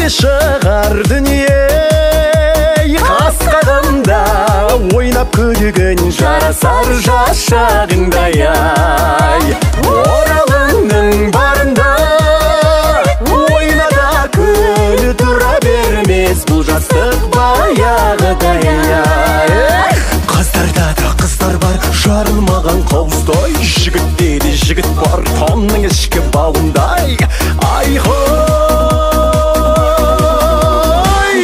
шығар дүние, қас қадамда ойнап күлген жарасар жас шағыңдай ай. Оралыңның барында ойна да күлі тұра бермес, бұл жастық баяғыдай ай. Қыздарда да қыздар бар, жарылмаған қауыздай, жігітте де жігіт бар, тонның ішкі бауындай. Ай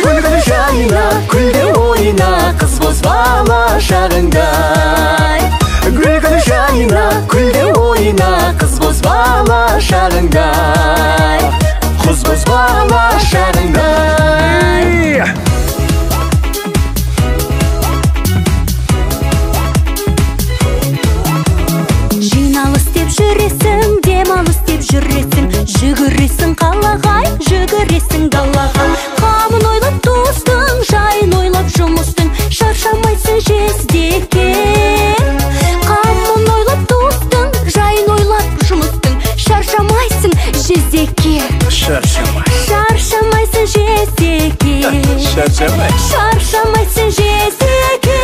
күлгін жайна, күлде ойна, қыз бозбала шағыңдай. Күлгін жайна, күлде ойна, қыз бозбала шағыңдай. Қыз бозбала шағыңдай. Жиналыс деп жүресің, демалыс деп жүресің, жүгіресің қалаға, жүгіресің далаға. Қамын ойлап достың, жайын ойлап жұмыстың, шаршамайсың жездеке. Қамын ойлап достың, жайын ойлап жұмыстың, шаршамайсың жездеке. Шаршамайсың жездеке. Шаршамайсың жездеке.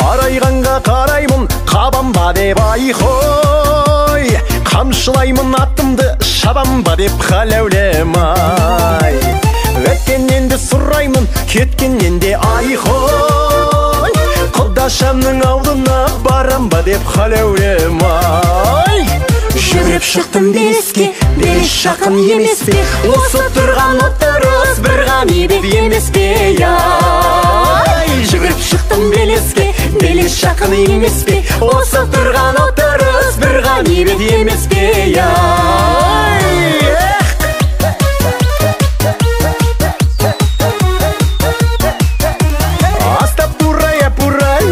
Қарайғанға қараймын, қабам ба деп айхой, қамшылаймын атымды, шабам ба деп халәулем ай. Өткеннен де сұраймын, кеткеннен де айхой, құдашамның алдына барам ба деп халәулем ай. Жүріп шықтым белеске, белес жақын емес пе, осы тұрған отырыс бір ғанибет емес пе ай. Жүріп шықтым белеске, белес жақын емес пе, осы тұрған отырыс бір ғанибет емес пе ай. Астап пурай,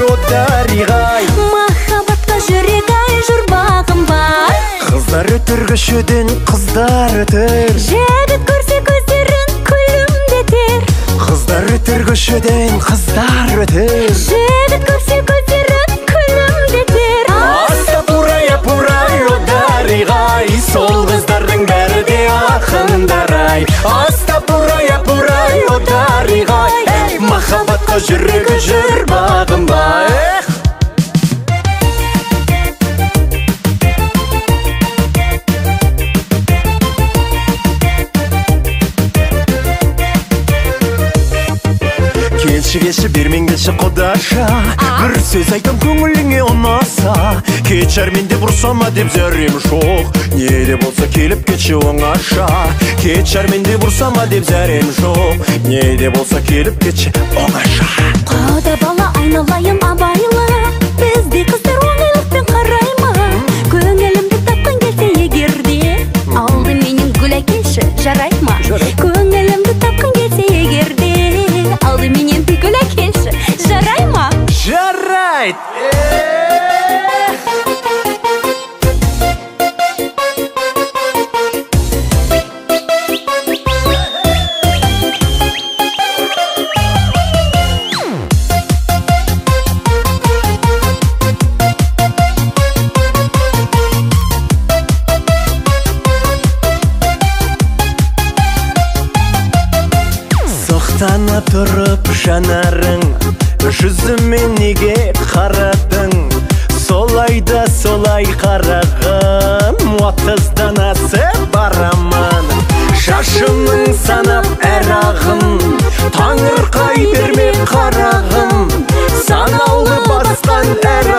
одариғай, Махаббатқа жүрек ай, жүр бағым бар. Қыздар өтір көшеден, қыздар өтір, Жігіт көрсе көздерін күлімдетер. Қыздар өтір көшеден, қыздар өтір, Жігіт көрсе көздерін күлімдетер. Аста пурай, одариғай, сол қыздардың бәрі де ақындар ай. Аста пурай, одариғай, махаббатқа жүрегі жүр бағым бай. Келші бермен келші құдаша, бір сөз айтам көңіліңе ұнаса. Кетшер мен деп ұрсама деп зәрем жоқ, не де болса келіп кетші оңаша. Кетшер мен деп ұрсама деп зәрем жоқ, не де болса келіп кетші оңаша. Қада бала айналайын абайлы, бізде қыздар оңайлықпен қарайма. Көңілімді тапқан келсе егерде, алды менен гүл әкелші, жарайма. Көңілімді тапқан келсе егерде, алды менен гүл әкелші, жарайма. Жарайт! Соқтана тұрып жанарың, жүзіме неге қарадың? Солайда солай қарағым, 30-дан асып барамын. Шашымның санап әр ағын, таңырқай берме қарағым, санаулы басқан әр